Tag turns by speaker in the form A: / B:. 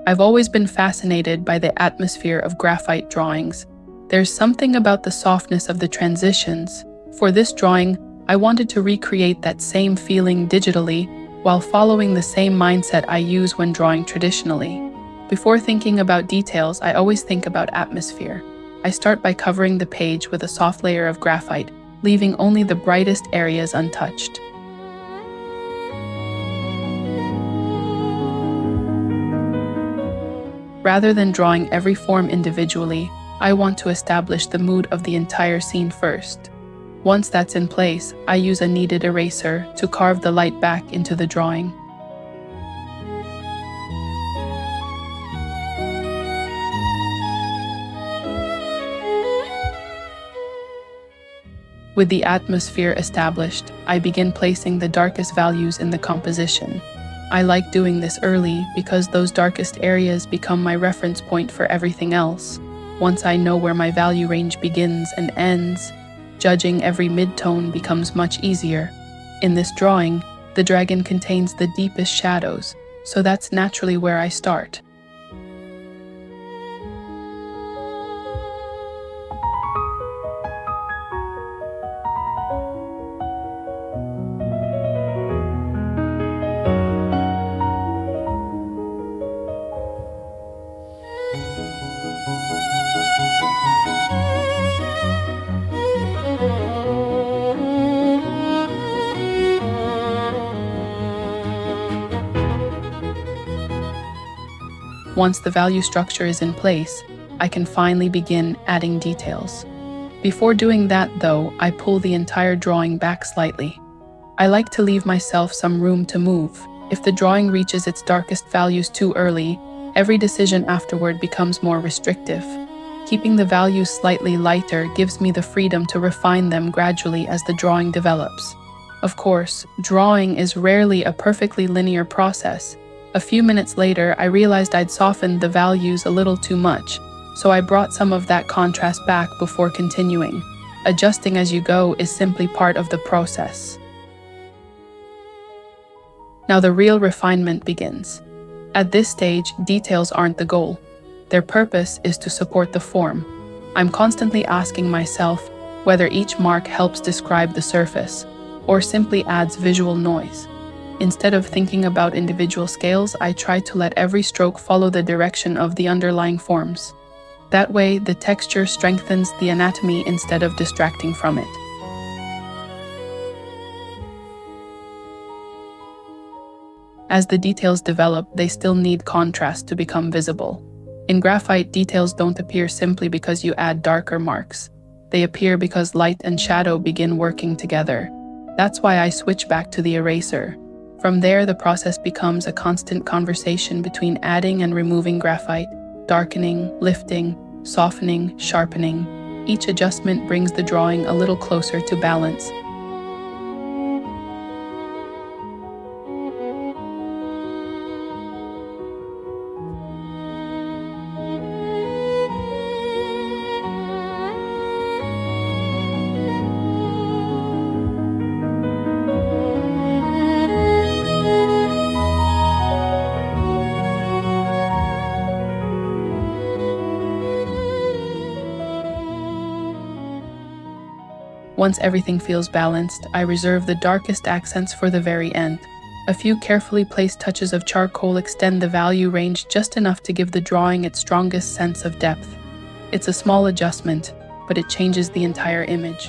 A: I've always been fascinated by the atmosphere of graphite drawings. There's something about the softness of the transitions. For this drawing, I wanted to recreate that same feeling digitally while following the same mindset I use when drawing traditionally. Before thinking about details, I always think about atmosphere. I start by covering the page with a soft layer of graphite, leaving only the brightest areas untouched. Rather than drawing every form individually, I want to establish the mood of the entire scene first. Once that's in place, I use a kneaded eraser to carve the light back into the drawing. With the atmosphere established, I begin placing the darkest values in the composition. I like doing this early because those darkest areas become my reference point for everything else. Once I know where my value range begins and ends, judging every mid-tone becomes much easier. In this drawing, the dragon contains the deepest shadows, so that's naturally where I start. Once the value structure is in place, I can finally begin adding details. Before doing that though, I pull the entire drawing back slightly. I like to leave myself some room to move. If the drawing reaches its darkest values too early, every decision afterward becomes more restrictive. Keeping the values slightly lighter gives me the freedom to refine them gradually as the drawing develops. Of course, drawing is rarely a perfectly linear process. A few minutes later, I realized I'd softened the values a little too much, so I brought some of that contrast back before continuing. Adjusting as you go is simply part of the process. Now the real refinement begins. At this stage, details aren't the goal. Their purpose is to support the form. I'm constantly asking myself whether each mark helps describe the surface, or simply adds visual noise. Instead of thinking about individual scales, I try to let every stroke follow the direction of the underlying forms. That way, the texture strengthens the anatomy instead of distracting from it. As the details develop, they still need contrast to become visible. In graphite, details don't appear simply because you add darker marks. They appear because light and shadow begin working together. That's why I switch back to the eraser. From there, the process becomes a constant conversation between adding and removing graphite, darkening, lifting, softening, sharpening. Each adjustment brings the drawing a little closer to balance. Once everything feels balanced, I reserve the darkest accents for the very end. A few carefully placed touches of charcoal extend the value range just enough to give the drawing its strongest sense of depth. It's a small adjustment, but it changes the entire image.